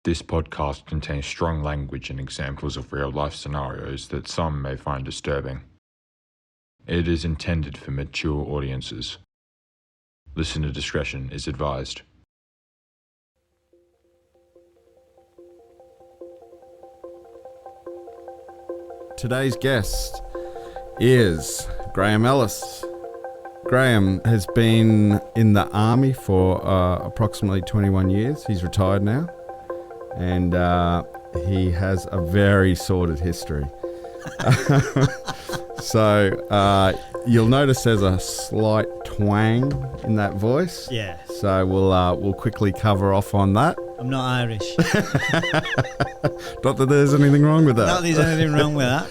This podcast contains strong language and examples of real-life scenarios that some may find disturbing. It is intended for mature audiences. Listener discretion is advised. Today's guest is Graham Ellis. Graham has been in the army for approximately 21 years. He's retired now, and he has a very sordid history. So you'll notice there's a slight twang in that voice. Yeah. So we'll quickly cover off on that. I'm not Irish. Not that there's anything wrong with that. Not that there's anything wrong with that.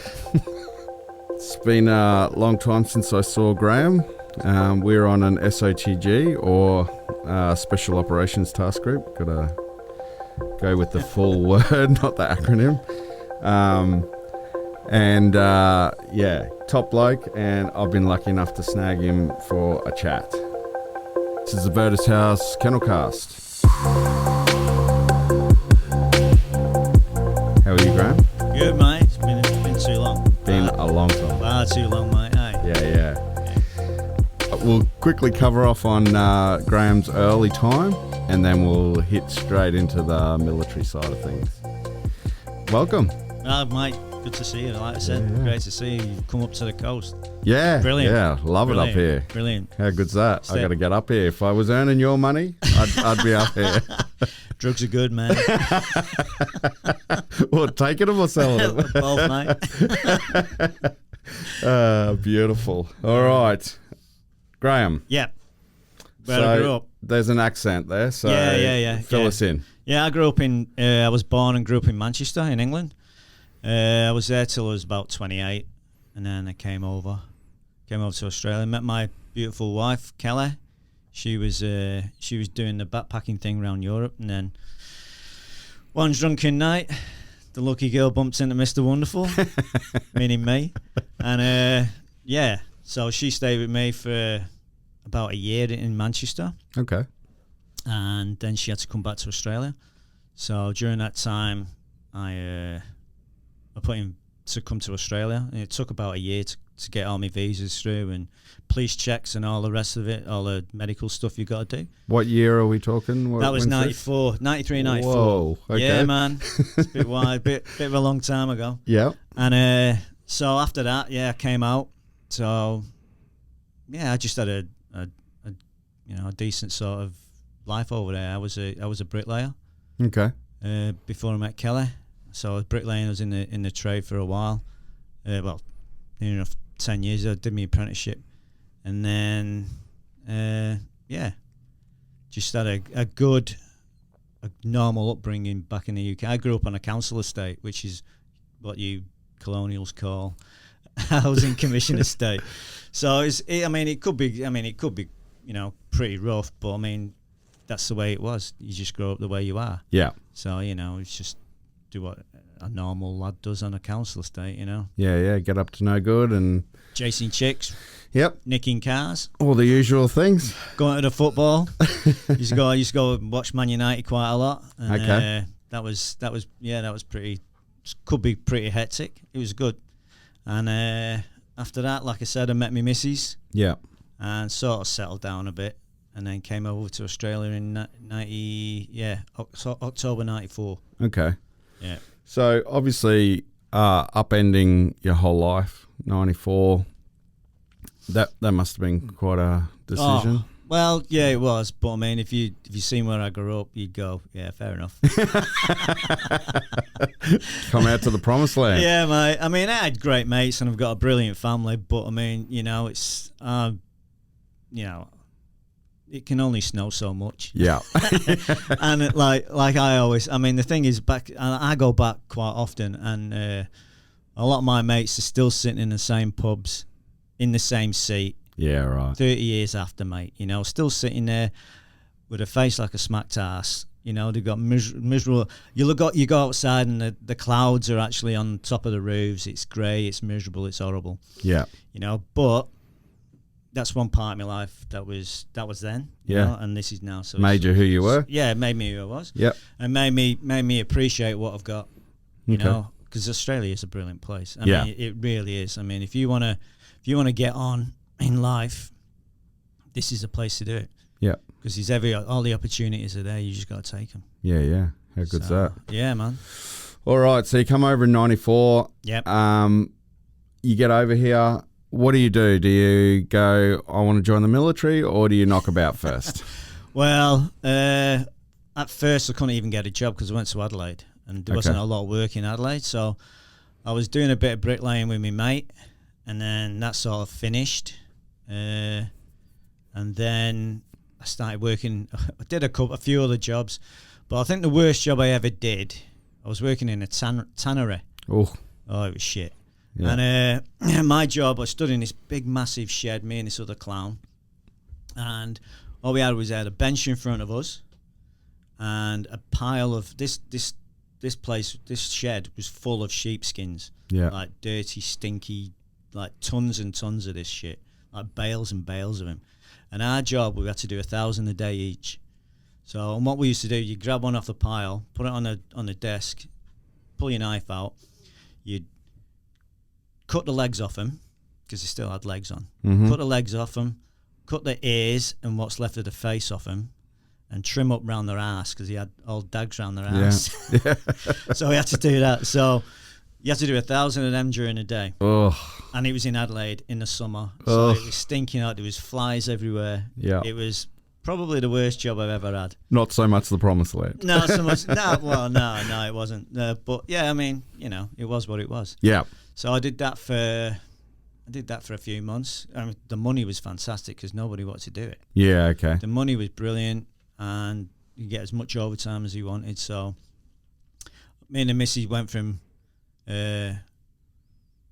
It's been a long time since I saw Graham. We're on an SOTG, or Special Operations Task Group. Gotta go with the full word, not the acronym. Yeah, top bloke, and I've been lucky enough to snag him for a chat. This is the Virtus House Kennel Kast. How are you, Graham? Good, mate. It's been too long. Been a long time. Far too long, mate. Aye. Yeah. We'll quickly cover off on Graham's early time, and then we'll hit straight into the military side of things. Welcome. Mate, good to see you. Like I said, great to see you. You've come up to the coast. Yeah. Brilliant. Yeah, love it up here. Brilliant. How good's that? I got to get up here. If I was earning your money, I'd be up here. Drugs are good, man. What, taking them or selling them? Both, mate. Beautiful. All right. Graham. Yeah. Where I grew up. There's an accent there, so Yeah. fill us in. Yeah, I grew up in, I was born and grew up in Manchester in England. I was there till I was about 28, and then I came over to Australia. Met my beautiful wife, Kelly. She was doing the backpacking thing around Europe, and then one drunken night, the lucky girl bumped into Mr. Wonderful, meaning me, and so she stayed with me for about a year in Manchester. Okay. And then she had to come back to Australia. So during that time, I put in to come to Australia. And it took about a year to get all my visas through and police checks and all the rest of it, all the medical stuff you got to do. What year are we talking? That was 94, 93, 94. Whoa, okay. Yeah, man. It's a bit wild, bit of a long time ago. Yeah. And so after that, I came out. So, I just had a decent sort of life over there. I was a bricklayer. Okay. Before I met Kelly, so I was bricklaying. I was in the trade for a while. Near enough 10 years. I did my apprenticeship, and then just had a good, normal upbringing back in the UK. I grew up on a council estate, which is what you colonials call a housing commission estate. So it could be pretty rough, but I mean, that's the way it was. You just grow up the way you are. Yeah. So, it's just do what a normal lad does on a council estate, Yeah, get up to no good and... Chasing chicks. Yep. Nicking cars. All the usual things. Going to the football. used to go watch Man United quite a lot. And, okay. That was pretty... Could be pretty hectic. It was good. And after that, like I said, I met my missus. Yeah. And sort of settled down a bit. And then came over to Australia in October 94. Okay. Yeah. So obviously, upending your whole life, 94. That must have been quite a decision. Oh, well, yeah, it was. But I mean, if you seen where I grew up, you'd go, yeah, fair enough. Come out to the promised land. Yeah, mate. I mean, I had great mates and I've got a brilliant family. But I mean, it's it can only snow so much. Yeah. And like I always, I mean, the thing is, I go back quite often, and a lot of my mates are still sitting in the same pubs, in the same seat. Yeah, right. 30 years after, mate, still sitting there with a face like a smacked ass. They've got miserable. You go outside and the clouds are actually on top of the roofs. It's grey, it's miserable, it's horrible. Yeah. But that's one part of my life that was then. You Yeah. know, and this is now. So Made you who you were. Yeah, it made me who I was. Yep. And made me appreciate what I've got. You Okay. know, because Australia is a brilliant place. I Yeah. mean, it really is. I mean, if you wanna get on in life, this is a place to do it. Yeah. Because all the opportunities are there. You just got to take them. Yeah, yeah. How good's that? Yeah, man. All right, so you come over in 94. Yep. You get over here. What do? Do you go, I want to join the military, or do you knock about first? Well, at first I couldn't even get a job because I went to Adelaide and there wasn't a lot of work in Adelaide. So I was doing a bit of bricklaying with my mate, and then that sort of finished. And then I started working. I did a few other jobs, but I think the worst job I ever did, I was working in a tannery. Oh, it was shit. yeah. And my job, I stood in this big, massive shed, me and this other clown, and all we had a bench in front of us, and a pile of this shed was full of sheepskins, Yeah. like dirty, stinky, like tons and tons of this shit, like bales and bales of them. And our job, we had to do 1,000 a day each. So, and what we used to do, you grab one off the pile, put it on the desk, pull your knife out, you'd cut the legs off them, because they still had legs on. Mhm. Cut the legs off them, cut the ears and what's left of the face off them, and trim up round their ass, because he had old dags round their ass. Yeah. So we had to do that. So you had to do 1,000 of them during the day. Oh, And it was in Adelaide in the summer. So Oh. it was stinking out. There was flies everywhere. yeah. It was probably the worst job I've ever had. Not so much the promised land. No, so much. No, it wasn't. But yeah, I mean, it was what it was. Yeah. So I did that for a few months. I mean, the money was fantastic because nobody wanted to do it. Yeah, okay. The money was brilliant, and you get as much overtime as you wanted. So me and the missus went from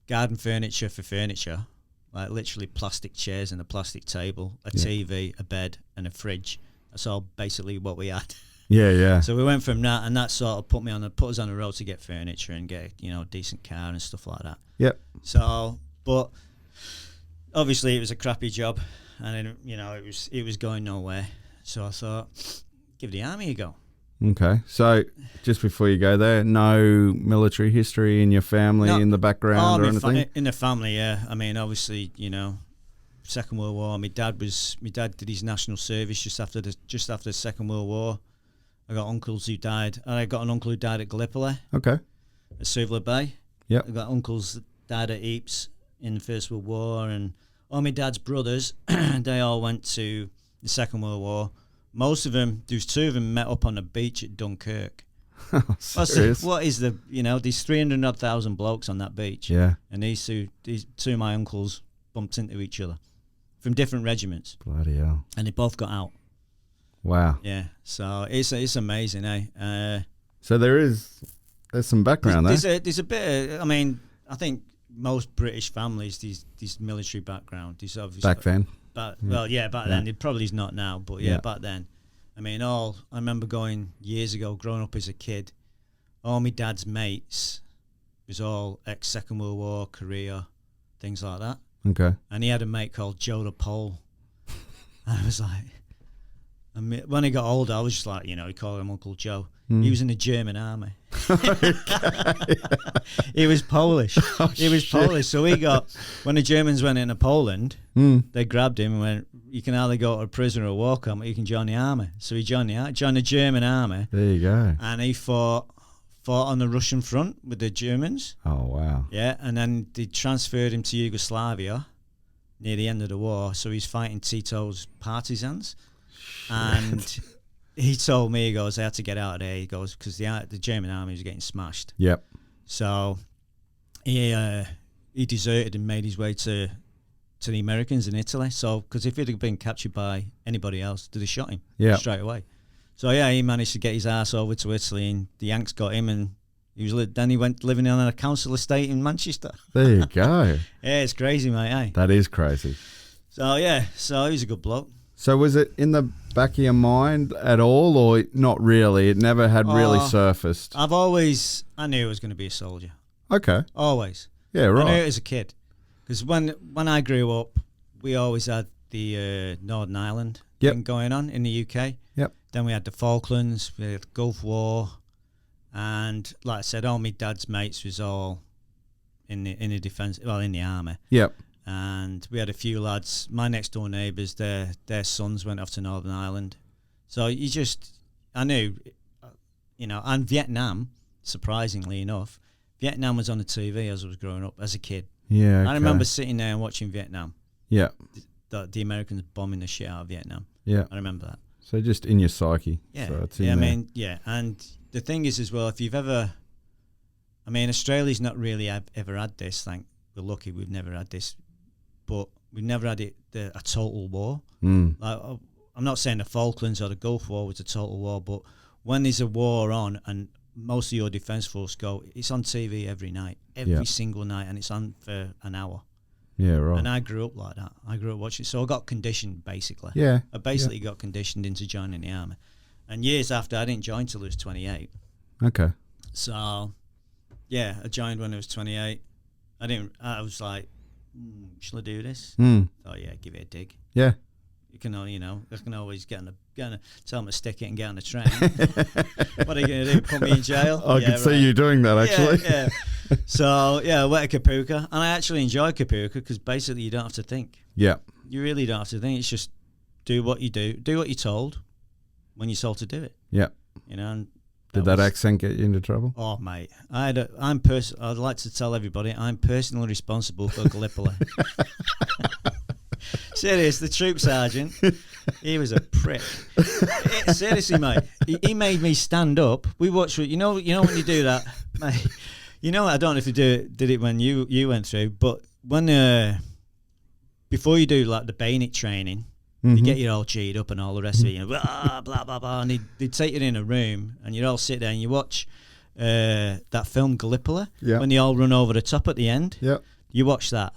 garden furniture for furniture, like literally plastic chairs and a plastic table, a TV, a bed, and a fridge. That's all basically what we had. Yeah, yeah. So we went from that, and that sort of put us on the road to get furniture and get a decent car and stuff like that. Yep. So, but obviously it was a crappy job, and then, it was going nowhere. So I thought, give the army a go. Okay. So just before you go there, no military history in your family, No. in the background or anything? In the family, yeah. I mean, obviously, Second World War. My dad did his national service just after the Second World War. I got uncles who died. I got an uncle who died at Gallipoli, Okay. at Suvla Bay. Yep. I got uncles that died at Ypres in the First World War, and all my dad's brothers, they all went to the Second World War. Most of them, there's two of them met up on the beach at Dunkirk. Serious? What is there's 300,000 blokes on that beach. Yeah. And these two of my uncles bumped into each other from different regiments, Bloody hell. and they both got out. Wow. Yeah, so it's amazing, eh? So there's some background there. There's a bit of, I think most British families, these military background, these obviously Back then. Back then. It probably is not now, but yeah, back then. I remember going years ago, growing up as a kid, all my dad's mates was all ex-Second World War, Korea, things like that. Okay. And he had a mate called Joe the Pole. And I was like, when he got older, I was just like, he called him Uncle Joe. He was in the German army. He was Polish. He was Polish. So when the Germans went into Poland, they grabbed him and went, you can either go to a prison or a war camp, or you can join the army. So he joined the German army. There you go. And he fought on the Russian front with the Germans. Oh, wow. Yeah, and then they transferred him to Yugoslavia near the end of the war. So he's fighting Tito's partisans. And he told me, he goes, I had to get out of there. He goes, because the German army was getting smashed. Yep. So he deserted and made his way to the Americans in Italy. So, because if he'd have been captured by anybody else, they'd have shot him straight away. So yeah, he managed to get his ass over to Italy, and the Yanks got him, and then he went living on a council estate in Manchester. There you go. Yeah, it's crazy, mate. Eh? That is crazy. So yeah, he's a good bloke. So was it in the back of your mind at all, or not really? It never had really surfaced? I knew I was going to be a soldier. Okay. Always. Yeah, I knew right. it as a kid. Because when I grew up, we always had the Northern Ireland Yep. thing going on in the UK. Yep. Then we had the Falklands, we had the Gulf War, and like I said, all my dad's mates was all in the defence, well, in the army. Yep. And we had a few lads. My next door neighbours, their sons went off to Northern Ireland. So I knew, and Vietnam, surprisingly enough, Vietnam was on the TV as I was growing up as a kid. Yeah. Okay. I remember sitting there and watching Vietnam. Yeah. The Americans bombing the shit out of Vietnam. Yeah. I remember that. So just in your psyche. Yeah. So it's in yeah. I there. mean, yeah. And the thing is as well, if you've ever, Australia's not really ever had this. We're lucky we've never had this, but we've never had a total war. Like, I'm not saying the Falklands or the Gulf War was a total war, but when there's a war on and most of your defence force it's on TV every night, every single night, and it's on for an hour. Yeah, right. And I grew up like that. I grew up watching, so I got conditioned basically. Yeah. I basically got conditioned into joining the army. And years after, I didn't join till I was 28. Okay. So, yeah, I joined when I was 28. I was like, shall I do this? Oh yeah, give it a dig. Yeah. You can, I can always tell them to stick it and get on the train. What are you going to do? Put me in jail? I could see you doing that actually. Yeah. So yeah, I went to Kapuka, and I actually enjoy Kapuka because basically you don't have to think. Yeah. You really don't have to think. It's just do what you do what you're told when you're told to do it. Yeah. And Did that accent get you into trouble? Oh mate, I'd like to tell everybody I'm personally responsible for Gallipoli. Serious, the troop sergeant, he was a prick. Seriously, mate, he made me stand up. We watched, you know when you do that, mate. I don't know if you did it when you went through, but when before you do like the bayonet training, you get you all cheered up and all the rest of it, blah blah blah blah, and they'd take you in a room and you'd all sit there and you watch that film Gallipoli when they all run over the top at the end. Yeah, you watch that.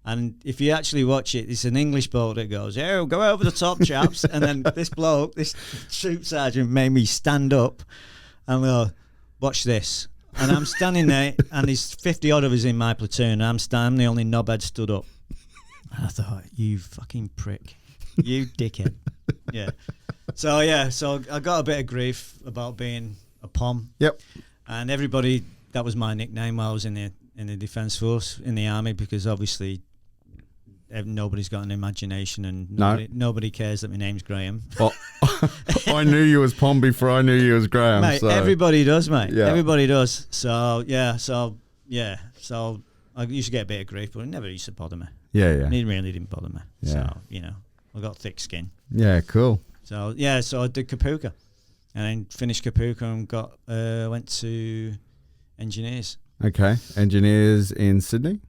And if you actually watch it, it's an English bloke that goes, "Oh, go over the top, chaps." And then this troop sergeant made me stand up and go, "Watch this." And I'm standing there, and there's 50 odd of us in my platoon. And I'm the only knobhead stood up. And I thought, "You fucking prick, you dickhead." Yeah. So I got a bit of grief about being a POM. Yep. And everybody, that was my nickname while I was in the defence force, in the army, because obviously nobody's got an imagination, and nobody cares that my name's Graham. Oh, I knew you was POM before I knew you was Graham. Mate, so. everybody does, mate. Yeah. Everybody does. So I used to get a bit of grief, but it never used to bother me. Yeah. It really didn't bother me. Yeah. So, I got thick skin. Yeah, cool. So I did Kapuka, and then finished Kapuka and went to engineers. Okay, engineers in Sydney.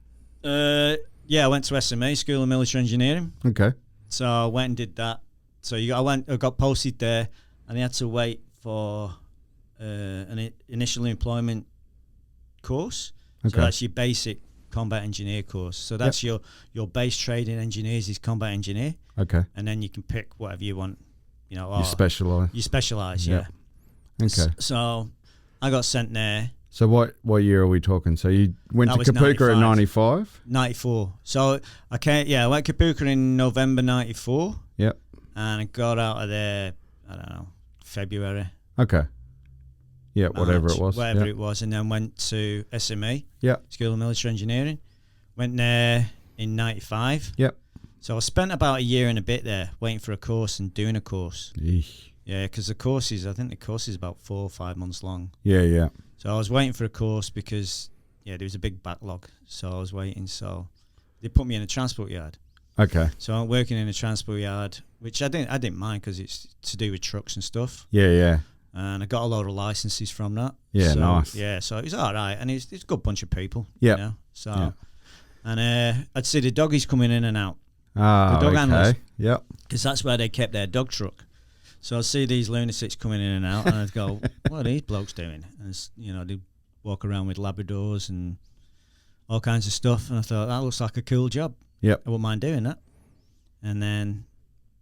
Yeah, I went to SMA, School of Military Engineering. Okay. So I went and did that. So I got posted there, and I had to wait for an initial employment course. Okay. So that's your basic combat engineer course. So that's your base training engineers is combat engineer. Okay. And then you can pick whatever you want. You specialise. You specialise, yeah. yeah. Okay. So I got sent there. So what year are we talking? So you went to Kapuka in 95? 94. So I went to Kapuka in November 94. Yep. And I got out of there, I don't know, February. Okay. Yeah, whatever it was. Whatever it was. And then went to SMA. Yep. School of Military Engineering. Went there in 95. Yep. So I spent about a year and a bit there waiting for a course and doing a course. Eesh. Yeah, because I think the course is about 4 or 5 months long. Yeah. So I was waiting for a course because, there was a big backlog. So I was waiting. So they put me in a transport yard. Okay. So I'm working in a transport yard, which I didn't mind because it's to do with trucks and stuff. Yeah. And I got a load of licenses from that. Yeah, so, nice. Yeah, so it was all right. And it's a good bunch of people. Yeah. So, and I'd see the doggies coming in and out. Ah, the dog handlers. Yep. Because that's where they kept their dog truck. So I'd see these lunatics coming in and out, and I'd go, "What are these blokes doing?" And they'd walk around with Labradors and all kinds of stuff. And I thought, that looks like a cool job. Yep. I wouldn't mind doing that. And then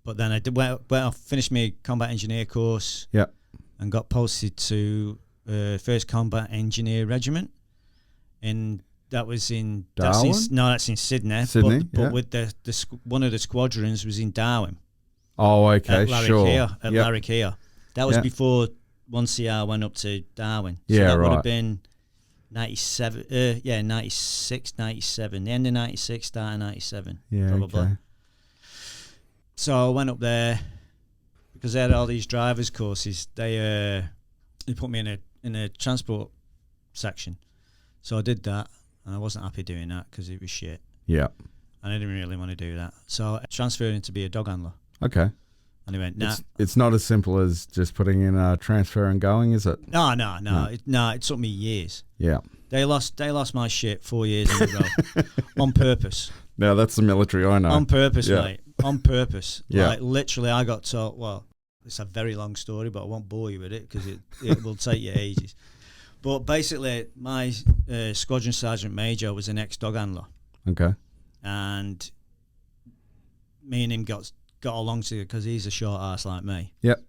I finished my combat engineer course. Yep. And got posted to 1st Combat Engineer Regiment in That was in Darwin? that's in Sydney. Sydney, but yeah. with one of the squadrons was in Darwin. Oh, okay, At sure. Larrakia. That was Yeah. before 1CR went up to Darwin. So Yeah, that would right. have been 97. 96, 97. The end of 96, start of 97. Yeah, probably. okay. So I went up there because they had all these drivers courses. They put me in a transport section. So I did that, and I wasn't happy doing that because it was shit. Yeah. And I didn't really want to do that. So I transferred into be a dog handler. Okay. And he went, nah. It's not as simple as just putting in a transfer and going, is it? No. It took me years. Yeah. They lost my shit 4 years in a row on purpose. Now that's the military, I know. On purpose, Yeah. mate. On purpose. Yeah. Like literally, I got told. Well, it's a very long story, but I won't bore you with it because it will take you ages. But basically, my squadron sergeant major was an ex-dog handler, Okay. and me and him got along together because he's a short ass like me. Yep.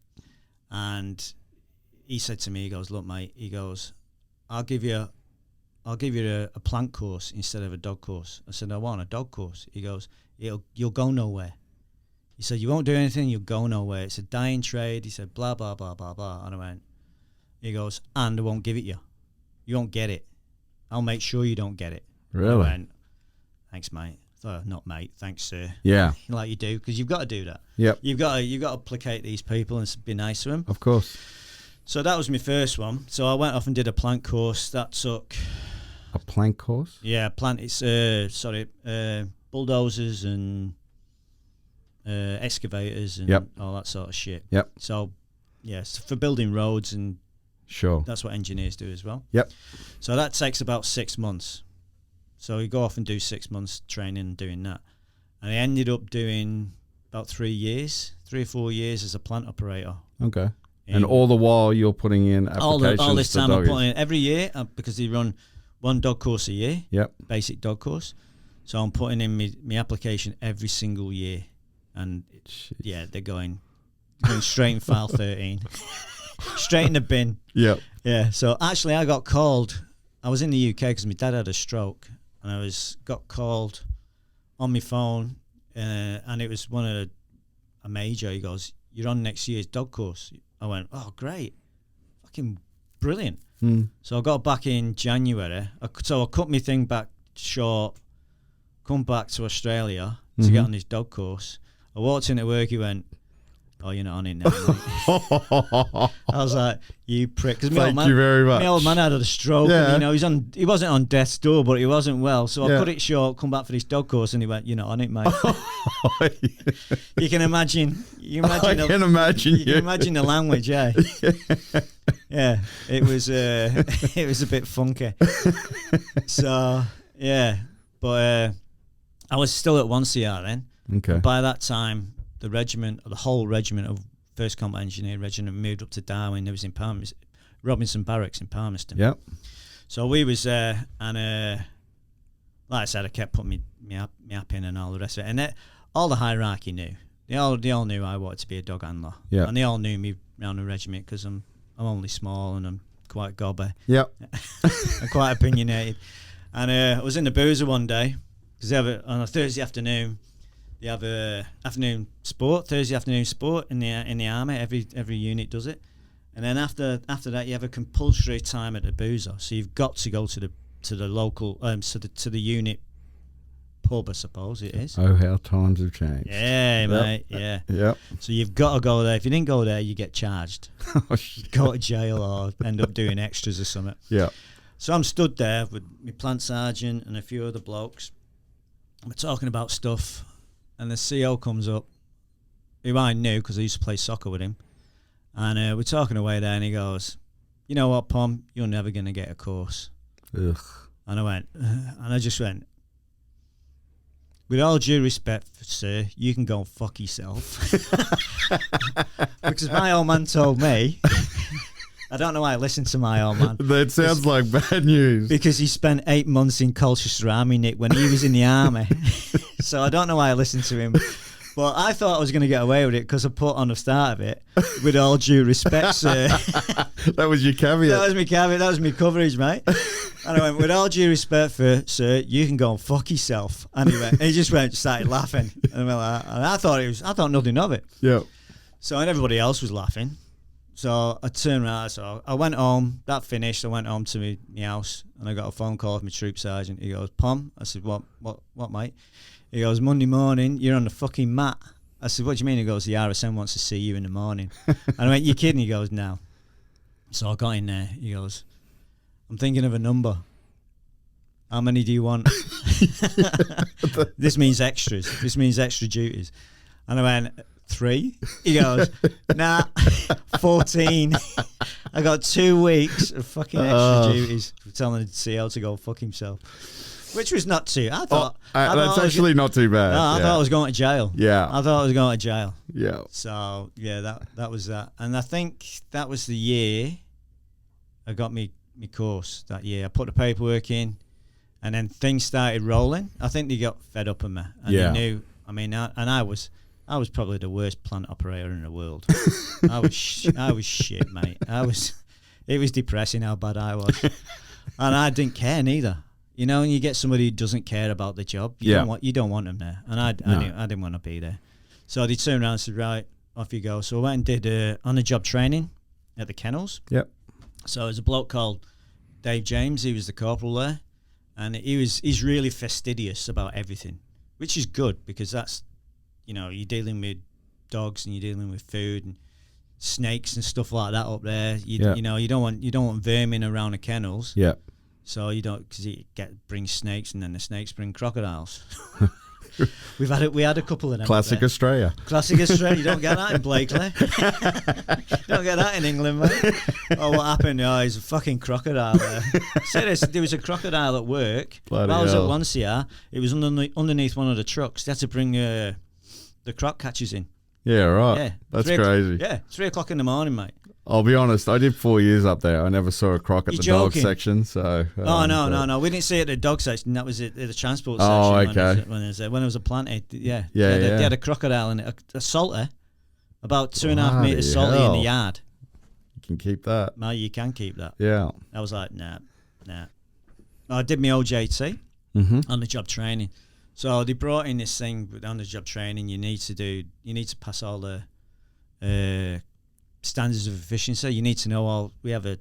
And he said to me, he goes, "Look, mate," he goes, I'll give you a plant course instead of a dog course." I said, "I want a dog course." He goes, "You'll go nowhere." He said, "You won't do anything, you'll go nowhere. It's a dying trade." He said, blah, blah, blah, blah, blah. And I went, he goes, "And I won't give it you. You won't get it. I'll make sure you don't get it." Really? I went, "Thanks, mate." I thought, "Not mate, thanks, sir." Yeah. Like you do, because you've got to do that. Yep. You've got to placate these people and be nice to them. Of course. So that was my first one. So I went off and did a plant course. That took, A plank course? it's bulldozers and excavators and Yep. all that sort of shit. Yep. So, yes, for building roads, and Sure. that's what engineers do as well. Yep. So that takes about 6 months. So you go off and do 6 months training and doing that. And I ended up doing about 3 or 4 years as a plant operator. Okay. And all the while you're putting in applications all this for time I'm doggies. putting in every year because they run one dog course a year, Yep. basic dog course. So I'm putting in my application every single year, and Jeez. they're going straight in file 13, straight in the bin. Yep. Yeah. So actually, I got called. I was in the UK because my dad had a stroke, and I got called on my phone, and it was a major. He goes, "You're on next year's dog course." I went, "Oh, great, fucking brilliant." So I got back in January. So I cut my thing back short, come back to Australia to get on this dog course. I walked into work, he went, "Oh, you're not on it now." I was like, "You prick." Because Thank you very much. my old man had a stroke. Yeah. And, he wasn't on death's door, but he wasn't well. So I Yeah. cut it short, come back for this dog course, and he went, "You're not on it, mate." You can imagine. I can imagine You can imagine the language, yeah. Yeah, it was a bit funky. So yeah, but I was still at 1CR then. Okay. By that time, the whole regiment of First Combat Engineer Regiment moved up to Darwin. It was in Robinson Barracks in Palmerston. Yep. So we was there, and like I said, I kept putting me app in and all the rest of it, and all the hierarchy knew. They all knew I wanted to be a dog handler. Yeah. And they all knew me around the regiment because I'm only small and I'm quite gobby. Yep. I'm quite opinionated. And I was in the boozer one day because they have on a Thursday afternoon. They have a Thursday afternoon sport in the army. Every unit does it, and then after that you have a compulsory time at the boozer. So you've got to go to the local to the unit pub, I suppose it is. Oh, how times have changed. Yeah, Yep. mate. Yeah. Yep. So you've got to go there. If you didn't go there, you get charged. Oh, shit. Go to jail or end up doing extras or something. Yeah. So I'm stood there with my plant sergeant and a few other blokes. We're talking about stuff, and the CO comes up, who I knew because I used to play soccer with him. And we're talking away there, and he goes, "You know what, Pom? You're never going to get a course." Ugh. And I went, and I just went, "With all due respect, sir, you can go and fuck yourself." Because my old man told me, I don't know why I listened to my old man. That sounds like bad news. Because he spent 8 months in Colchester Army, Nick, when he was in the army. So I don't know why I listened to him. But I thought I was going to get away with it because I put on the start of it, "With all due respect, sir." That was your caveat. That was my caveat. That was my coverage, mate. And I went, with all due respect, sir, you can go and fuck yourself. And he just started laughing. And I thought nothing of it. Yeah. So, and everybody else was laughing. So I turned around, so I went home, that finished, I went home to my house, and I got a phone call from my troop sergeant. He goes, POM? I said, what, mate? He goes, Monday morning, you're on the fucking mat. I said, what do you mean? He goes, the RSM wants to see you in the morning. And I went, you kidding? He goes, no. So I got in there. He goes, I'm thinking of a number. How many do you want? This means extras. This means extra duties. And I went, 3? He goes, nah, 14. I got 2 weeks of fucking extra duties for telling the CO to go fuck himself. Which was not too. I thought that's actually not too bad. No, I thought I was going to jail. Yeah. I thought I was going to jail. Yeah. So yeah, that was that. And I think that was the year I got me course that year. I put the paperwork in, and then things started rolling. I think they got fed up of me. And they knew. I mean, I was probably the worst plant operator in the world. I was shit, mate. It was depressing how bad I was. And I didn't care neither. You know, and you get somebody who doesn't care about the job. You don't want them there. And I didn't want to be there. So they turned around and said, right, off you go. So I went and did on-the-job training at the Kennels. Yep. So there's a bloke called Dave James. He was the corporal there. And he's really fastidious about everything, which is good because that's, you know, you're dealing with dogs and you're dealing with food and snakes and stuff like that up there. You know, you don't want vermin around the kennels. Yeah. So you don't, because it brings snakes, and then the snakes bring crocodiles. We had a couple of them. Classic Australia. Classic Australia. You don't get that in Blakely. Don't get that in England, mate. Oh, what happened? Oh, there's a fucking crocodile there. Seriously, there was a crocodile at work. Bloody I was hell. at once here. It was underneath one of the trucks. They had to bring the croc catchers in. Yeah, right. Yeah, That's crazy. Yeah, 3 o'clock in the morning, mate. I'll be honest, I did 4 years up there. I never saw a croc at You're the dog joking. section. So No. We didn't see it at the dog section. That was at the transport section. Oh, okay. When it was a planted. Yeah. Yeah, They had a crocodile in it, a salter, about 2.5 meters salty in the yard. You can keep that. No, you can keep that. Yeah. I was like, nah. I did my OJT on the job training. So they brought in this thing on the job training. You need to pass all the standards of efficiency. You need to know all. We have a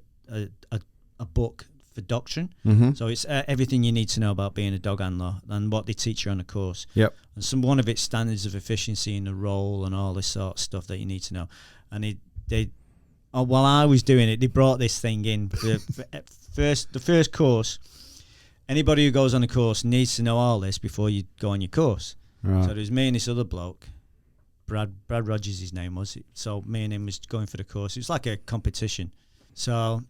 book for doctrine. So it's everything you need to know about being a dog handler and what they teach you on the course. Yep. And one of it's standards of efficiency in the role and all this sort of stuff that you need to know. And while I was doing it, they brought this thing in. The first course, anybody who goes on a course needs to know all this before you go on your course. Right. So there's me and this other bloke, Brad Rogers, his name was. So me and him was going for the course. It was like a competition. So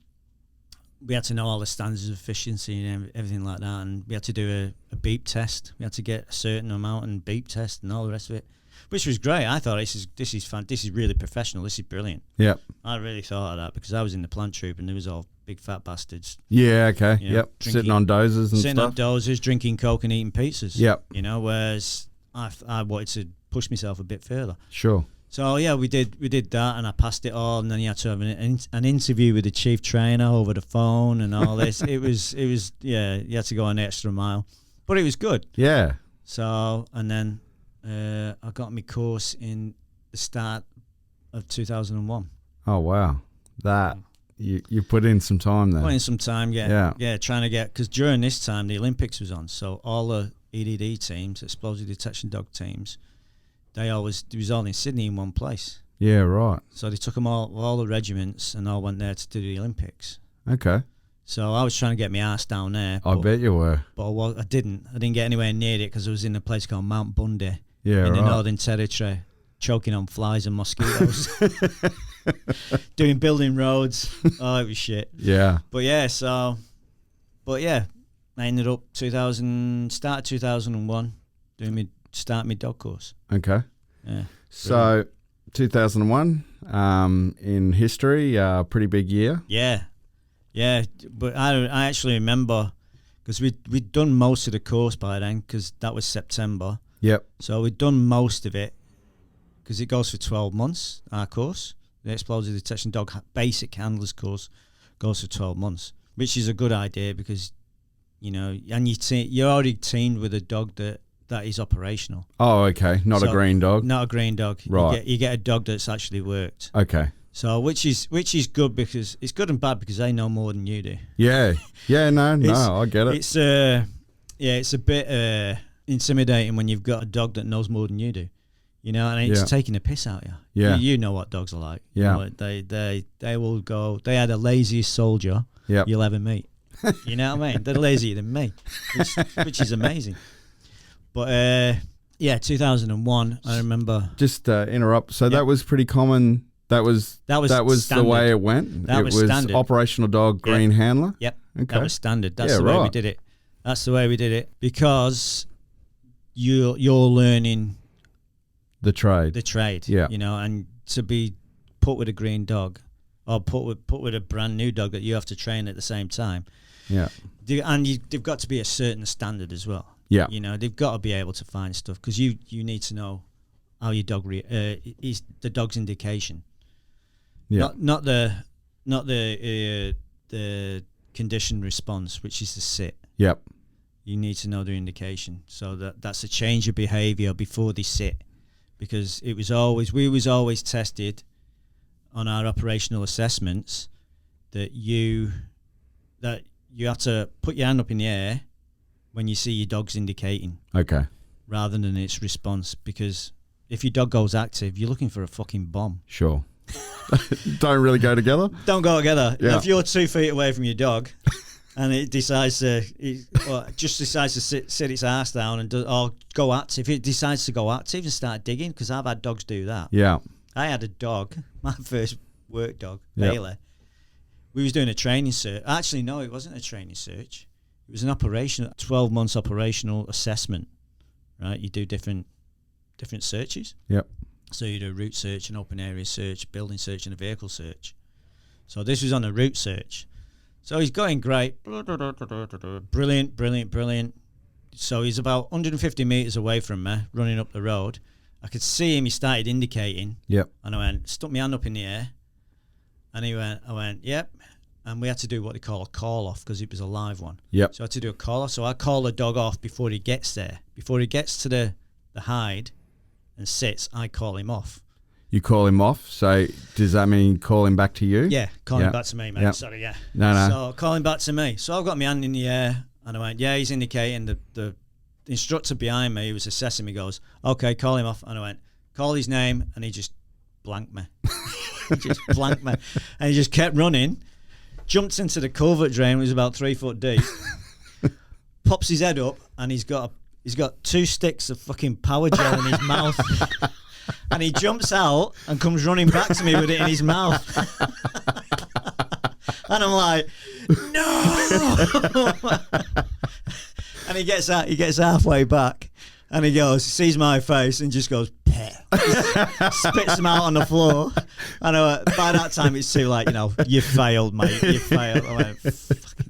we had to know all the standards of efficiency and everything like that. And we had to do a beep test. We had to get a certain amount and beep test and all the rest of it, which was great. I thought this is fun. This is really professional. This is brilliant. Yep. I really thought of that because I was in the plant troop and there was all big fat bastards. Yeah, okay. You know, Yep. Sitting on dozers and sitting on stuff. dozers, drinking Coke and eating pizzas. Yep. You know, whereas I wanted to push myself a bit further. Sure. So yeah, we did that, and I passed it all, and then you had to have an interview with the chief trainer over the phone and all this. it was you had to go an extra mile, but it was good. Yeah. So and then I got my course in the start of 2001. Oh wow, that you put in some time there. Put in some time, yeah, trying to get, because during this time the Olympics was on, so all the EDD teams, explosive detection dog teams, it was all in Sydney in one place. Yeah, right. So they took them all the regiments, and all went there to do the Olympics. Okay. So I was trying to get my ass down there. I bet you were. But I didn't get anywhere near it because I was in a place called Mount Bundy Yeah, in right. the Northern Territory, choking on flies and mosquitoes, building roads. Oh, it was shit. Yeah. But yeah, I ended up 2001 doing my dog course. Okay. Yeah. So, 2001, in history, pretty big year. Yeah. But I actually remember because we'd done most of the course by then because that was September. Yep. So we'd done most of it because it goes for 12 months, our course. The Explosive Detection Dog Basic Handlers course goes for 12 months, which is a good idea because you know, and you're already teamed with a dog that is operational. Oh, okay. Not a So, green dog. Not a green dog. Right. You get a dog that's actually worked. Okay. So which is good, because it's good and bad because they know more than you do. Yeah. Yeah. No. I get it. It's a bit intimidating when you've got a dog that knows more than you do. You know, and it's taking the piss out of you. Yeah. You know what dogs are like. Yeah. You know, they will go. They are the laziest soldier you'll ever meet. You know what I mean? They're lazier than me, which is amazing. But 2001, I remember. Just interrupt. So that was pretty common. That was the way it went. That was standard. Operational dog, green handler. Yep. Okay. That was standard. That's the way we did it. That's the way we did it, because you're learning the trade. Yeah. You know, and to be put with a green dog, or put with a brand new dog that you have to train at the same time. Yeah. And they've got to be a certain standard as well. Yeah. You know, they've got to be able to find stuff, because you need to know how your dog is the dog's indication. Yeah. Not the conditioned response, which is the sit. Yep. You need to know their indication, so that's a change of behaviour before they sit, because we was always tested on our operational assessments that you have to put your hand up in the air when you see your dog's indicating. Okay. Rather than its response, because if your dog goes active, you're looking for a fucking bomb. Sure. Don't really go together. Don't go together. Yeah. If you're 2 feet away from your dog, and it decides to sit its ass down or go active, it decides to go active and start digging, because I've had dogs do that. Yeah. I had a dog, my first work dog, Bailey. We was doing a training search. Actually, no, it wasn't a training search. It was an 12 months operational assessment, right? You do different searches. Yep. So you do a route search, an open area search, building search, and a vehicle search. So this was on a route search. So he's going great. Brilliant. So he's about 150 metres away from me, running up the road. I could see him, he started indicating. Yep. And I stuck my hand up in the air. And I went, yep. And we had to do what they call a call off, because it was a live one. Yep. So I had to do a call off. So I call the dog off before he gets there. Before he gets to the hide and sits, I call him off. You call him off. So does that mean call him back to you? Yeah, call him back to me, mate. Yep. Sorry, yeah. No. So call him back to me. So I've got my hand in the air, and I went, yeah, he's indicating. The instructor behind me who was assessing me goes, okay, call him off. And I went, call his name, and he just blanked me. He just blanked me. And he just kept running, jumped into the culvert drain, which was about 3 foot deep, pops his head up, and he's got 2 sticks of fucking power gel in his mouth. And he jumps out and comes running back to me with it in his mouth. And I'm like, no! And he gets halfway back, and he sees my face and just goes, pet. Spits him out on the floor. And by that time it's too late, you failed, mate. You failed. I went,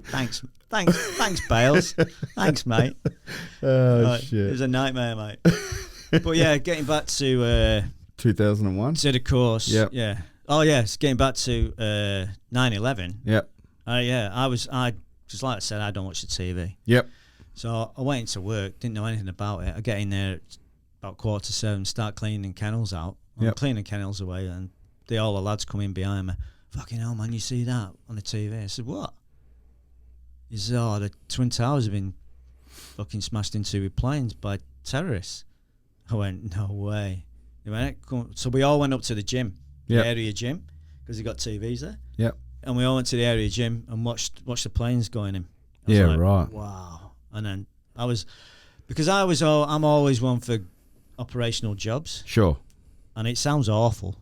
thanks, Bales. Thanks, mate. Oh, shit. It was a nightmare, mate. But yeah, getting back to 2001. To the course. Yep. Yeah. Oh yeah, it's getting back to 9/11. Yep. I just like I said, I don't watch the TV. Yep. So I went into work, didn't know anything about it. I get in there at about 7:15, start cleaning kennels out. I'm cleaning kennels away, and all the lads come in behind me. Fucking hell, man, you see that on the TV? I said, what? He said, oh, the Twin Towers have been fucking smashed into with planes by terrorists. I went, no way. He went, so we all went up to the gym, the area gym, because they got TVs there. Yep. And we all went to the area gym and watched the planes going in. Right. Wow. And then I'm always one for operational jobs. Sure. And it sounds awful,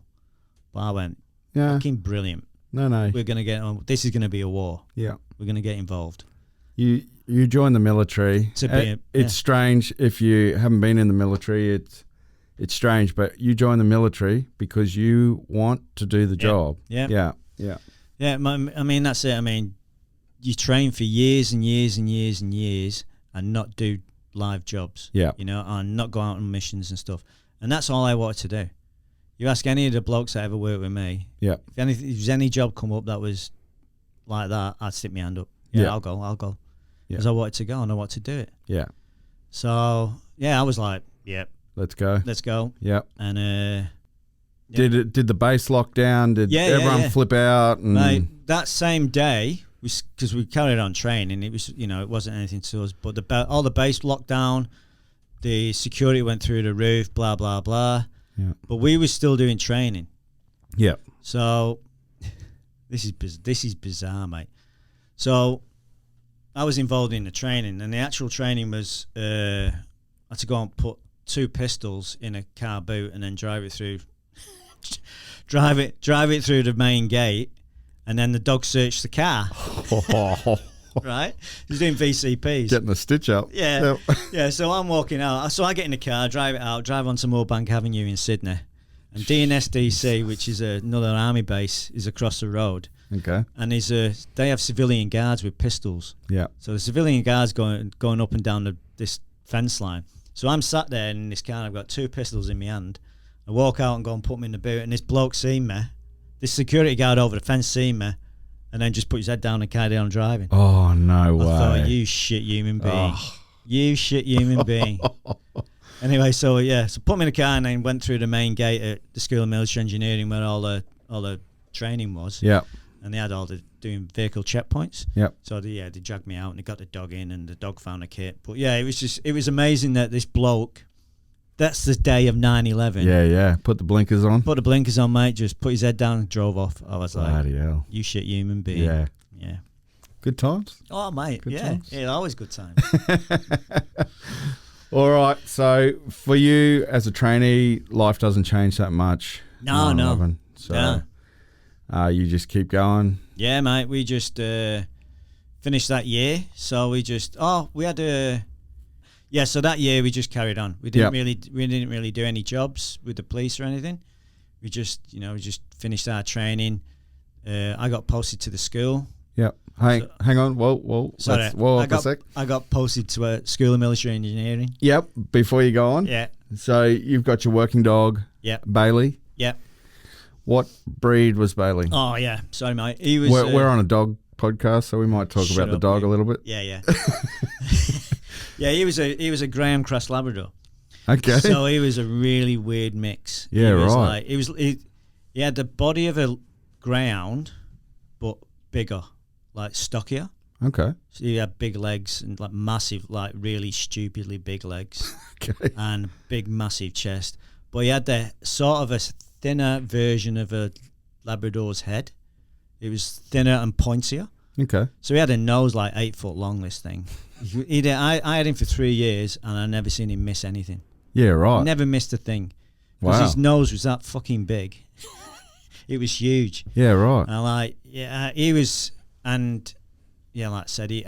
but I went, fucking brilliant. No. We're going to get on. This is going to be a war. Yeah. We're going to get involved. You join the military. It's strange if you haven't been in the military. It's strange, but you join the military because you want to do the job. Yeah. Yeah. I mean, that's it. I mean, you train for years and years and years and years and not do live jobs. Yeah. And not go out on missions and stuff. And that's all I wanted to do. You ask any of the blokes that ever worked with me. Yeah. If there's any job come up that was like that, I'd stick my hand up. Yeah. I'll go. because I wanted to go and I wanted to do it. Yeah. So yeah, I was like, yep, Let's go. let's go. Yep. And Did the base lock down? Did everyone flip out? And mate, that same day, because we carried on training, it was, it wasn't anything to us, but all the base locked down, the security went through the roof, blah blah blah. Yeah. But we were still doing training. Yep. So this is bizarre, mate. So I was involved in the training, and the actual training was I had to go and put 2 pistols in a car boot and then drive it through through the main gate, and then the dog searched the car. Right? He's doing VCPs. Getting the stitch up. Yeah. Yep. Yeah, so I'm walking out. So I get in the car, drive it out, drive onto Moorebank Avenue in Sydney. And DNSDC, which is another army base, is across the road. Okay. And they have civilian guards with pistols. Yeah. So the civilian guards going up and down this fence line. So I'm sat there in this car, I've got 2 pistols in my hand. I walk out and go and put them in the boot, and this bloke seen me. This security guard over the fence seen me, and then just put his head down and carried on driving. Oh, no way. I thought, you shit human being. Oh. You shit human being. Anyway, so put me in the car and then went through the main gate at the School of Military Engineering where all the training was. Yeah. And they had all the doing vehicle checkpoints. Yep. So they dragged me out and they got the dog in and the dog found a kit. But yeah, it was amazing that this bloke, that's the day of 9/11. Yeah. Put the blinkers on. Put the blinkers on, mate. Just put his head down and drove off. I was Bloody like, hell. you shit human being. Yeah. Yeah. Good times. Oh, mate. Good yeah. times. Yeah, always good times. All right. So for you as a trainee, life doesn't change that much. No. 9/11. So you just keep going. Yeah, mate. We just finished that year. So we just so that year we just carried on. We didn't really do any jobs with the police or anything. We just finished our training. I got posted to the school. Yep. Hang on. Whoa. Sorry. I got posted to a School of Military Engineering. Yep. Before you go on. Yeah. So you've got your working dog. Yep. Bailey. Yep. What breed was Bailey? Oh yeah. Sorry, mate. He was. We're on a dog podcast, so we might talk about the dog a little bit. Yeah. Yeah. He was a Graham Cross Labrador. Okay. So he was a really weird mix. Yeah. Right. He had the body of a greyhound, but bigger, like stockier. Okay. So he had big legs and like massive, like really stupidly big legs. Okay. And big, massive chest. But he had the sort of a thinner version of a Labrador's head. It was thinner and pointier. Okay. So he had a nose like 8 foot long, this thing. I had him for 3 years and I never seen him miss anything. Yeah, right. Never missed a thing. Wow. Because his nose was that fucking big. It was huge. Yeah, right. And he was, and yeah, like I said, he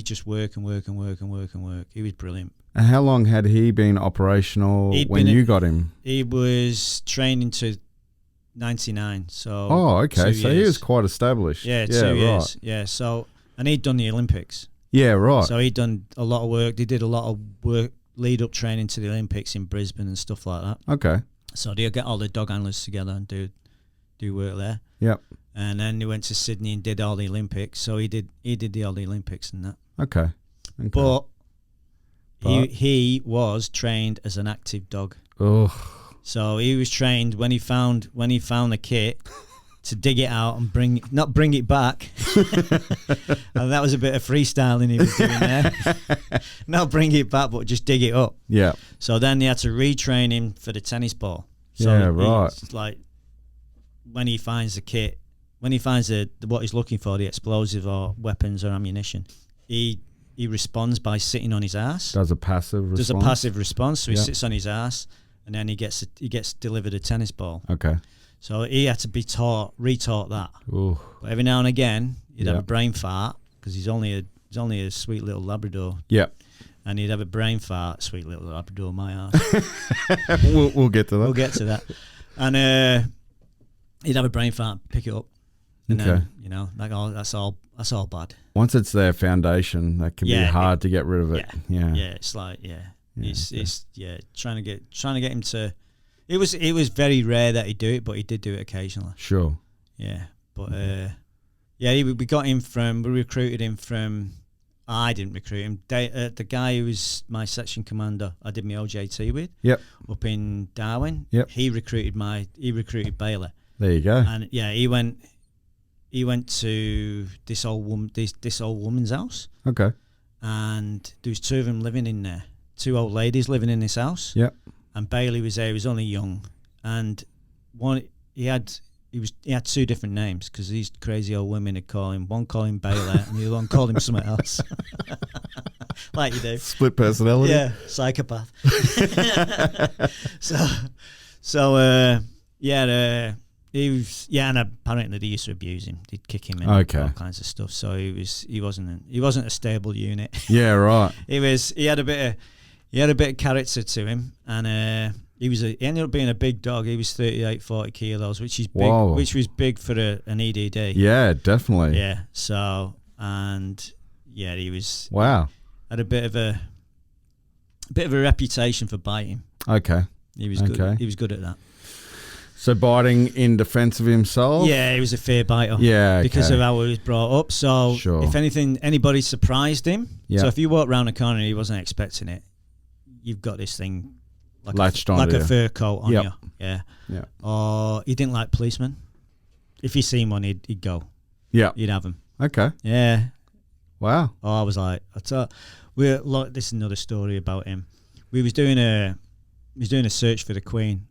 just work and work and work and work and work. He was brilliant. And how long had he been operational when you got him? He was trained into 99. So okay. So he was quite established. Yeah, 2 years. Right. Yeah. So, and he'd done the Olympics. Yeah, right. So he'd done a lot of work. They did a lot of work lead up training to the Olympics in Brisbane and stuff like that. Okay. So they'll get all the dog handlers together and do work there. Yep. And then he went to Sydney and did all the Olympics. So he did all the Olympics and that. Okay. But he was trained as an active dog. Oh. So he was trained when he found the kit to dig it out and not bring it back. And that was a bit of freestyling he was doing there. Not bring it back, but just dig it up. Yeah. So then they had to retrain him for the tennis ball. So yeah, right. Like when he finds the kit, when he finds what he's looking for, the explosive or weapons or ammunition, he responds by sitting on his ass. Does a passive response. So he sits on his ass, and then he gets delivered a tennis ball. Okay. So he had to be retaught that. Ooh. But every now and again, he'd have a brain fart because he's only a sweet little Labrador. Yeah. And he'd have a brain fart, sweet little Labrador, my ass. We'll get to that. We'll get to that. And he'd have a brain fart, pick it up, and then that's all bad. Once it's their foundation, that can be hard to get rid of it. Yeah. Yeah. It's like it's trying to get him to. It was very rare that he'd do it, but he did do it occasionally. Sure. Yeah, but we got him we recruited him from I didn't recruit him. The guy who was my section commander, I did my OJT with. Yep. Up in Darwin. Yep. He recruited Bailey. There you go. And yeah, he went to this old woman's house. Okay. And there was 2 of them living in there. 2 old ladies living in this house. Yep. And Bailey was there. He was only young, and he had 2 different names because these crazy old women would call him. One called him Bailey, and the other one called him something else. Like you do. Split personality. Yeah, psychopath. He was, and apparently they used to abuse him. They'd kick him and all kinds of stuff. So he wasn't a stable unit. Yeah, right. He had a bit of character to him, and he ended up being a big dog. He was 38, 40 kilos, which is big. Whoa. Which was big for an EDD. Yeah, definitely. Yeah. So he was. Wow. Had a bit of a reputation for biting. Okay. He was good. He was good at that. So biting in defence of himself? Yeah, he was a fear biter. Yeah, okay. Because of how he was brought up. So Sure. if anything, anybody surprised him. Yeah. So if you walk around a corner and he wasn't expecting it, you've got this thing latched like onto a you. fur coat on Yep. you. Yeah. Yeah. Or he didn't like policemen. If he seen one, he'd go. Yeah. You'd have him. Okay. Yeah. Wow. Oh, I was like, this is another story about him. We was doing a search for the Queen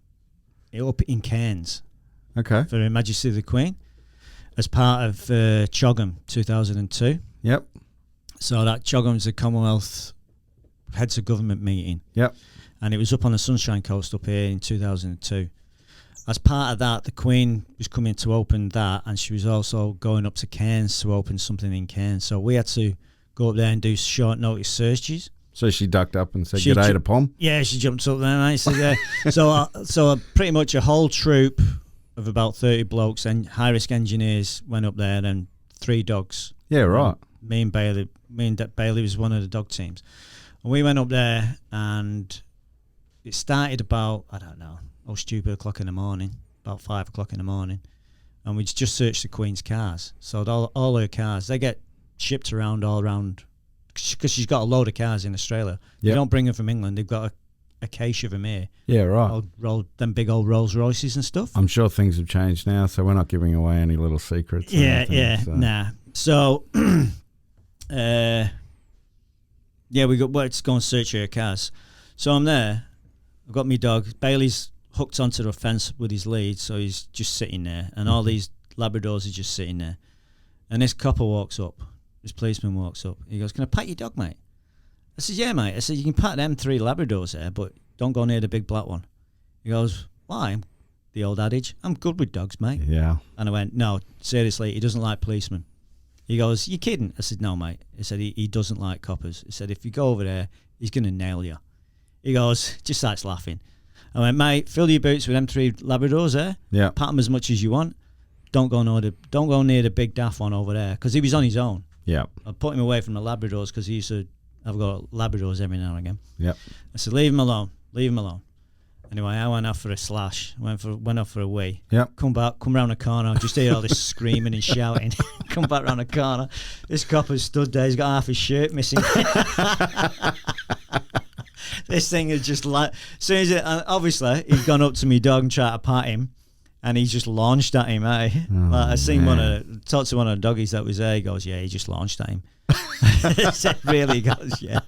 up in Cairns. Okay. For Her Majesty the Queen, as part of CHOGM 2002. Yep. So that CHOGM's a Commonwealth Heads of Government meeting. Yep. And it was up on the Sunshine Coast up here in 2002. As part of that, the Queen was coming to open that, and she was also going up to Cairns to open something in Cairns. So we had to go up there and do short notice searches. So she ducked up and said, "G'day to POM." Yeah, she jumped up there and I said, yeah. So pretty much a whole troop of about 30 blokes and high-risk engineers went up there, and 3 dogs. Yeah, right. Me and Bailey was one of the dog teams. And we went up there, and it started about, I don't know, stupid o'clock in the morning, about 5 o'clock in the morning. And we just searched the Queen's cars. So all her cars, they get shipped around all around, because she's got a load of cars in Australia. They don't bring them from England. They've got a cache of them here. Yeah, right. Them big old Rolls Royces and stuff. I'm sure things have changed now, so we're not giving away any little secrets. Nah. So, let's go and search her cars. So I'm there. I've got my dog. Bailey's hooked onto the fence with his lead, so he's just sitting there, and all these Labradors are just sitting there. And this copper walks up. This policeman walks up. He goes, "Can I pat your dog, mate?" I said, "Yeah, mate." I said, "You can pat them 3 Labradors there, but don't go near the big black one." He goes, "Why?" The old adage, "I'm good with dogs, mate." Yeah. And I went, "No, seriously, he doesn't like policemen." He goes, "You kidding?" I said, "No, mate." I said, he doesn't like coppers. He said, "If you go over there, he's going to nail you." He goes, just starts laughing. I went, "Mate, fill your boots with them 3 Labradors there. Yeah. Pat them as much as you want. Don't go near the big daft one over there," because he was on his own. Yeah. I put him away from the Labradors because I've got Labradors every now and again. Yep. I said, leave him alone. Anyway, I went off for a slash, went off for a wee. Yep. Come round the corner, just hear all this screaming and shouting. Come back round the corner. This copper's stood there, he's got half his shirt missing. This thing is just like, as soon as obviously he'd gone up to me dog and tried to pat him, and he just launched at him, eh? I seen talked to one of the doggies that was there. He goes, "Yeah, he just launched at him." Really? He goes, "Yeah."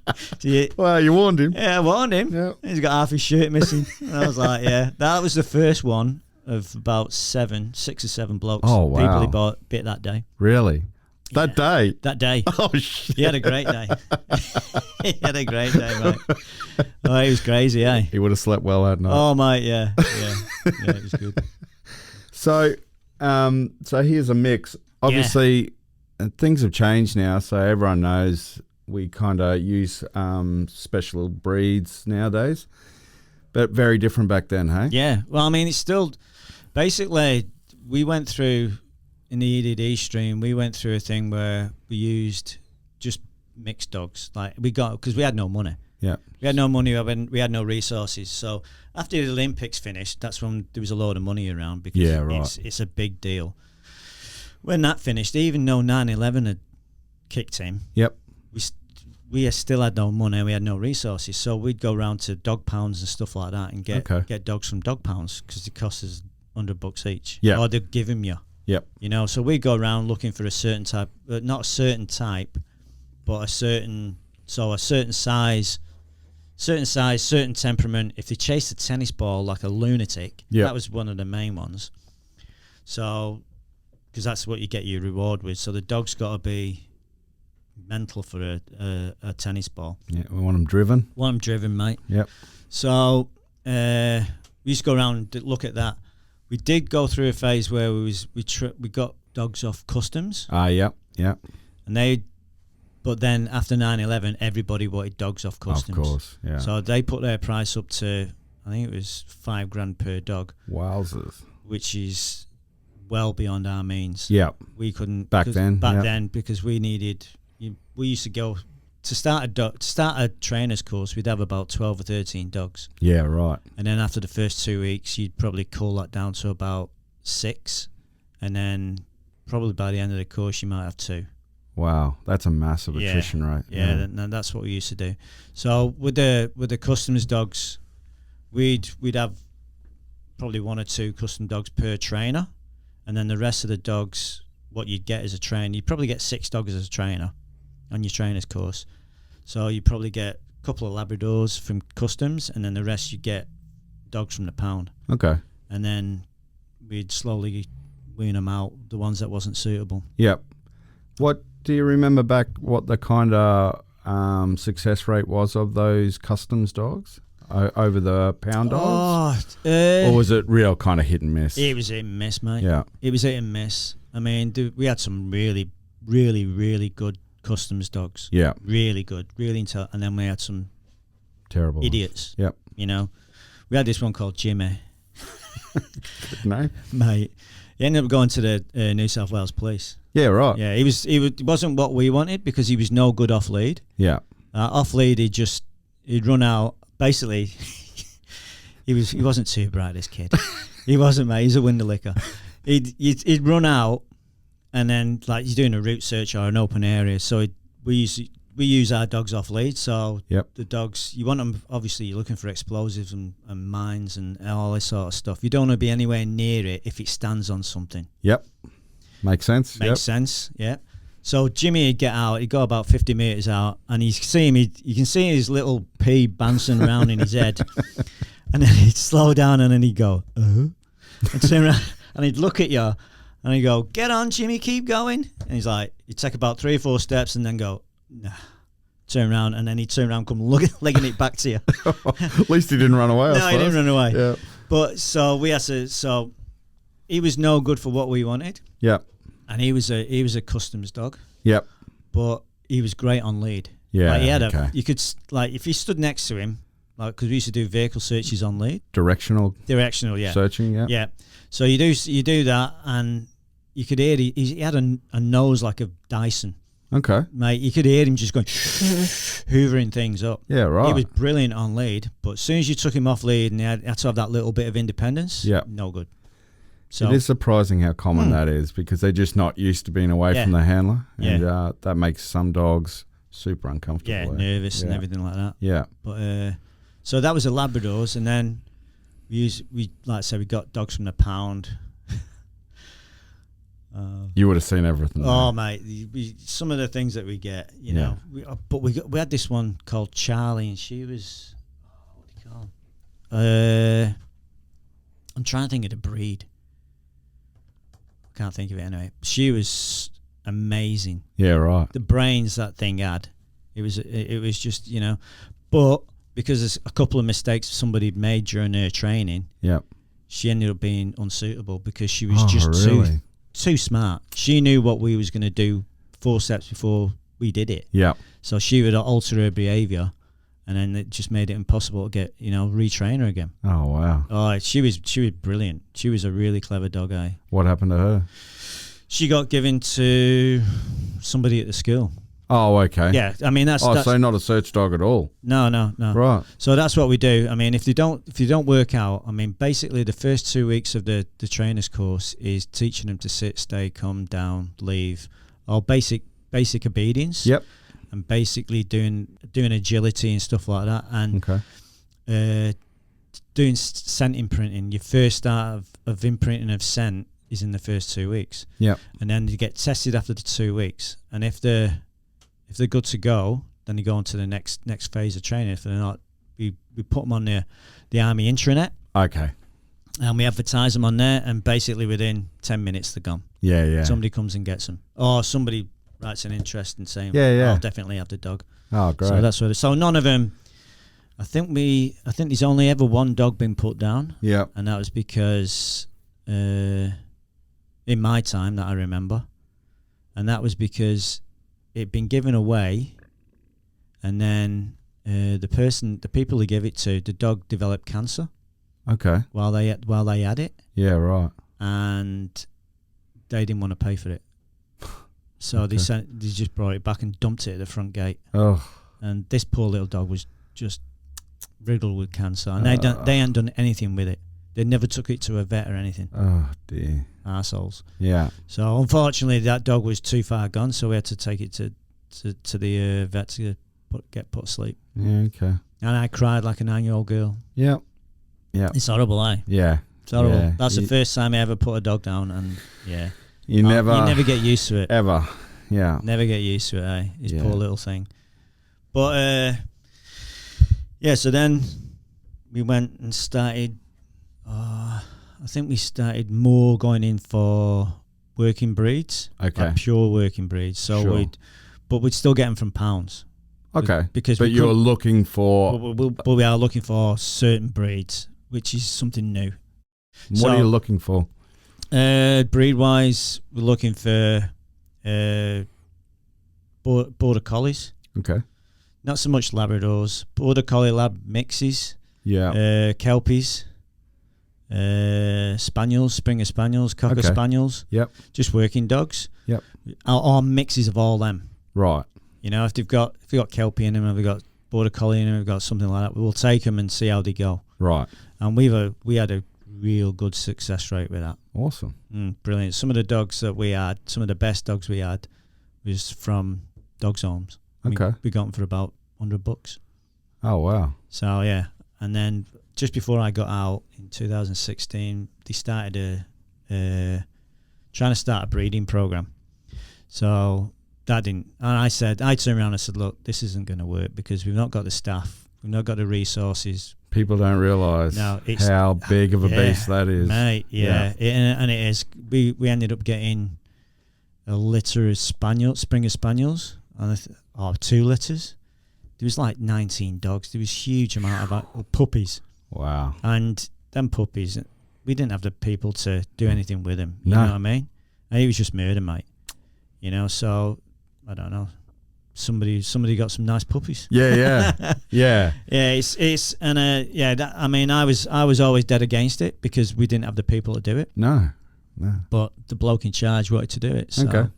Well, you warned him. Yeah, I warned him. Yep. He's got half his shirt missing. And I was like, yeah. That was the first one of about 6 or 7 blokes. Oh, wow. People he bit that day. Really? That day? That day. Oh, shit. He had a great day. He had a great day, mate. Oh, he was crazy, eh? He would have slept well that night. Oh, mate, yeah. Yeah, it was good. So here's a mix. Obviously, things have changed now, so everyone knows we kind of use special breeds nowadays, but very different back then, hey? Yeah. Well, I mean, it's still basically we went through in the EDD stream. We went through a thing where we used just mixed dogs. Like because we had no money. Yeah. We had no money, we had no resources. So after the Olympics finished, that's when there was a load of money around because it's a big deal. When that finished, even though 9/11 had kicked in, yep, we still had no money, we had no resources, so we'd go around to dog pounds and stuff like that and get dogs from dog pounds because it costs us $100 each. Yeah. Or they'd give them you. Yep. You know, so we'd go around looking for a certain type, not a certain type, but a certain size, certain temperament. If they chased a tennis ball like a lunatic, that was one of the main ones. So, because that's what you get your reward with. So the dog's got to be mental for a tennis ball. Yeah, we want them driven. Want them driven, mate. Yep. So we used to go around and look at that. We did go through a phase where we got dogs off customs. Yep. And but then after 9/11, everybody wanted dogs off customs. Of course, yeah. So they put their price up to, I think it was $5,000 per dog. Wowzers. Which is well beyond our means. Yeah. We couldn't back then because we needed. We used to go to start a trainer's course. We'd have about 12 or 13 dogs. Yeah, right. And then after the first 2 weeks, you'd probably cull that down to about 6, and then probably by the end of the course, you might have 2. Wow, that's a massive attrition rate. Yeah, and that's what we used to do. So with the customs dogs, we'd have probably 1 or 2 custom dogs per trainer, and then the rest of the dogs, what you'd get as a trainer, you'd probably get 6 dogs as a trainer on your trainer's course. So you probably get a couple of Labradors from customs, and then the rest you get dogs from the pound. Okay. And then we'd slowly wean them out, the ones that wasn't suitable. Yep. What do you remember back? What the kind of success rate was of those customs dogs over the pound dogs? Or was it real kind of hit and miss? It was hit and miss, mate. Yeah. It was hit and miss. I mean, we had some really, really, really good customs dogs. Yeah. Really good, really intelligent. And then we had some terrible idiots. Yep. You know, we had this one called Jimmy. Good name, mate. He ended up going to the New South Wales police. Yeah, right. Yeah, he wasn't what we wanted because he was no good off lead. Yeah. Off lead, he'd run out. Basically, he wasn't too bright. This kid, he wasn't, mate. He's a window licker. He'd run out, and then like he's doing a route search or an open area. So we use our dogs off lead. So the dogs, you want them. Obviously, you're looking for explosives and mines and all this sort of stuff. You don't want to be anywhere near it if it stands on something. Yep. Makes sense. Makes sense, yeah. So Jimmy would get out, he'd go about 50 metres out, and you can see his little pea bouncing around in his head. And then he'd slow down, and then he'd go, and turn around, and he'd look at you, and he'd go, get on, Jimmy, keep going. And he's like, he'd take about 3 or 4 steps, and then go, nah. Turn around, and then he'd turn around, come legging it back to you. At least he didn't run away, I suppose. No, he didn't run away. Yeah. But so he was no good for what we wanted. Yep. And he was a customs dog. Yep. But he was great on lead. Yeah. Like he had you could like if you stood next to him, like because we used to do vehicle searches on lead. Directional, yeah. Searching, yeah. Yeah. So you do that, and you could hear he had a nose like a Dyson. Okay. Mate, you could hear him just going hoovering things up. Yeah, right. He was brilliant on lead, but as soon as you took him off lead and he had to have that little bit of independence, no good. So it is surprising how common that is because they're just not used to being away from the handler, and that makes some dogs super uncomfortable. Yeah, nervous and everything like that. Yeah. But so that was the Labradors, and then we like I said, we got dogs from the pound. You would have seen everything. Oh, mate, some of the things that we get, you know. But we had this one called Charlie, and she was, what do you call her? I'm trying to think of the breed. Can't think of it anyway. She was amazing. Yeah, right. The brains that thing had, it was just, you know. But because there's a couple of mistakes somebody had made during her training, she ended up being unsuitable because she was too smart. She knew what we was going to do 4 steps before we did it. Yeah. So she would alter her behaviour, and then it just made it impossible to get, retrain her again. Oh, wow. Oh, she was brilliant. She was a really clever dog, eh? What happened to her? She got given to somebody at the school. Oh, okay. Yeah, I mean that's so not a search dog at all. No. Right. So that's what we do. I mean, if you don't work out, I mean, basically the first 2 weeks of the trainer's course is teaching them to sit, stay, come down, leave, all basic obedience. Yep. and basically doing agility and stuff like that, and doing scent imprinting. Your first start of imprinting of scent is in the first 2 weeks. Yeah. And then you get tested after the 2 weeks, and if they're good to go, then you go on to the next phase of training. If they're not, we put them on the Army intranet. Okay. And we advertise them on there, and basically within 10 minutes they're gone. Yeah, yeah. Somebody comes and gets them, or somebody writes an interest and saying, Yeah. I'll definitely have the dog. Oh, great. So that's what. So none of them. I think there's only ever one dog been put down. Yeah. And that was because in my time that I remember, and that was because it'd been given away, and then the people who gave it to, the dog developed cancer. Okay. While they had it. Yeah, right. And they didn't want to pay for it, so they just brought it back and dumped it at the front gate. Oh. And this poor little dog was just riddled with cancer, and they hadn't done anything with it. They never took it to a vet or anything. Oh dear. Arseholes. Yeah. So unfortunately, that dog was too far gone, so we had to take it to the vet to get put to sleep. Yeah. Okay. And I cried like a 9-year-old girl. Yeah. Yeah. It's horrible, eh? Yeah. It's horrible. Yeah. That's the first time I ever put a dog down, and you never get used to it. Ever. Yeah. Never get used to it, eh? This Yeah. poor little thing. But so then we went and started. I think we started more going in for working breeds, Okay. like pure working breeds. So Sure. we'd still get them from pounds. Okay. Because but you're looking for. But we are looking for certain breeds, which is something new. What are you looking for? Breed wise, we're looking for border collies. Okay. Not so much Labradors, border collie lab mixes. Yeah. Kelpies, Spaniels, Springer Spaniels, Cocker Okay. Spaniels. Yep. Just working dogs. Yep. Or mixes of all them. Right. You know, if they've got Kelpie in them, if they've got border collie in them, if they've got something like that, we'll take them and see how they go. Right. And we had a real good success rate with that. Awesome. Brilliant. Some of the dogs that we had, some of the best dogs we had, was from dogs' homes. Okay. We got them for about $100. Oh wow. So yeah, and then just before I got out in 2016, they started trying to start a breeding program. So that didn't, and I turned around and said, look, this isn't going to work because we've not got the staff, we've not got the resources. People don't realise how big of a beast that is. Mate, yeah. And it is. We ended up getting a litter of Springer Spaniels, and 2 litters. There was like 19 dogs. There was a huge amount of puppies. Wow. And them puppies, we didn't have the people to do anything with them. You No. know what I mean? And it was just murder, mate. You know, so I don't know. Somebody got some nice puppies. Yeah, yeah, yeah. Yeah, it's and I mean, I was always dead against it because we didn't have the people to do it. No. But the bloke in charge wanted to do it,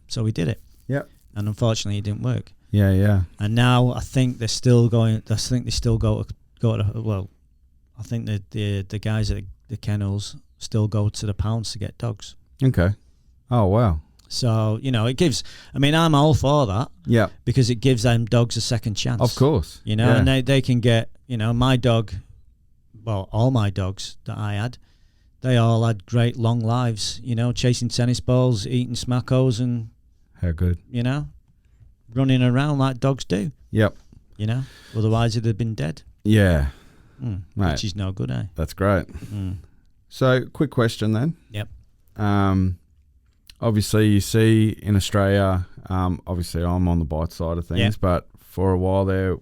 so we did it. Yep. And unfortunately, it didn't work. Yeah, yeah. And now I think they're still going. I think they still go to. Well, I think that the guys at the kennels still go to the pounds to get dogs. Okay. Oh wow. So you know, it gives. I mean, I'm all for that. Yeah. Because it gives them dogs a second chance. Of course. You know, yeah. and they can get. You know, my dog. Well, all my dogs that I had, they all had great long lives. You know, chasing tennis balls, eating smackos, and how good. You know, running around like dogs do. Yep. You know, otherwise it'd have been dead. Yeah. Which is no good, eh? That's great. So, quick question then. Yep. Obviously, you see in Australia, obviously I'm on the bite side of things, but for a while there,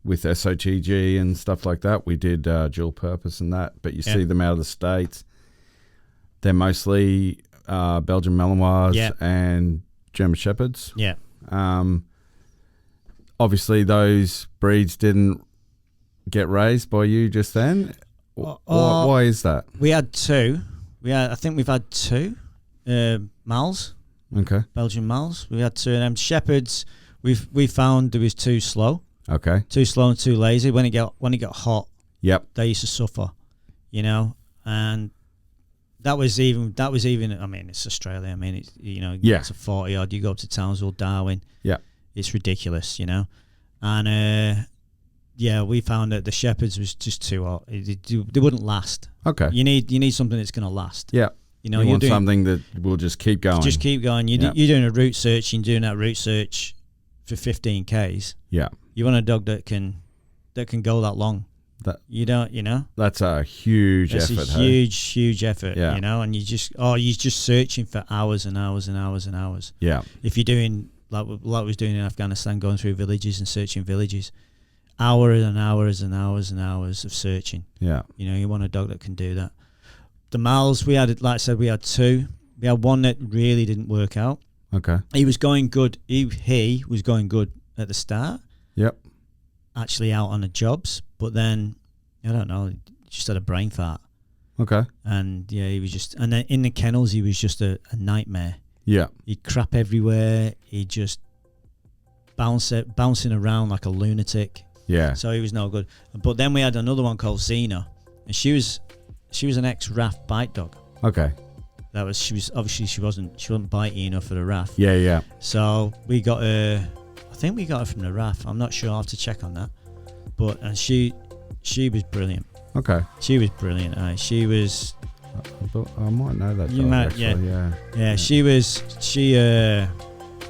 with SOTG and stuff like that, we did dual purpose and that, but you see them out of the States. They're mostly Belgian Malinois and German Shepherds. Yeah. Obviously, those breeds didn't get raised by you just then. Why is that? We had 2. I think we've had 2 Mals. Okay. Belgian Mals. We had 2 of them. Shepherds, we found there was too slow. Okay. Too slow and too lazy. When it got hot, yep, they used to suffer, you know. And that was even. I mean, it's Australia. I mean, it's Yeah. it's a 40 odd. You go up to Townsville, Darwin. Yeah. It's ridiculous, And we found that the Shepherds was just too hot. They wouldn't last. Okay. You need something that's going to last. Yeah. You You want something that will just keep going. Just keep going. You're doing a route search. You're doing that route search for 15 Ks. Yeah. You want a dog that can go that long. That You don't. That's a huge It's effort. a hey? huge effort. Yeah. And you're just searching for hours and hours and hours and hours. Yeah. If you're doing like I was doing in Afghanistan, going through villages and searching villages, hours and hours and hours and hours of searching. Yeah. You want a dog that can do that. The males we had, like I said, we had two. We had one that really didn't work out. Okay. He was going good. He was going good at the start. Yep. Actually out on the jobs, but then I don't know, he just had a brain fart. Okay. And he was just, and then in the kennels he was just a nightmare. Yeah. He'd crap everywhere. He just bouncing around like a lunatic. Yeah. So he was no good. But then we had another one called Xena, and she was an ex-RAF bite dog. Okay. She wasn't bitey enough for the RAF. Yeah. Yeah. So we got her. I think we got her from the RAF. I'm not sure. I'll have to check on that. But she was brilliant. Okay. She was brilliant. She was. I might know that. You dog, might, actually. Yeah. She was.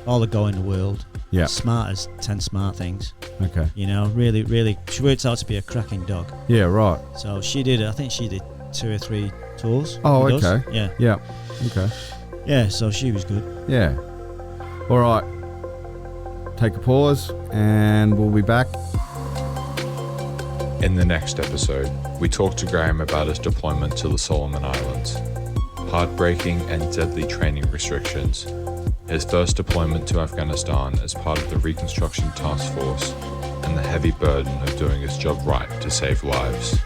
All the go in the world. Yeah. Smart as 10 smart things. Okay. Really, really. She worked out to be a cracking dog. Yeah. Right. So she did. I think she did 2 or 3 tours. Oh, with us. okay. Yeah. Yeah. Okay. Yeah. So she was good. Yeah. All right. Take a pause, and we'll be back. In the next episode, we talk to Graham about his deployment to the Solomon Islands, heartbreaking and deadly training restrictions, his first deployment to Afghanistan as part of the Reconstruction Task Force, and the heavy burden of doing his job right to save lives.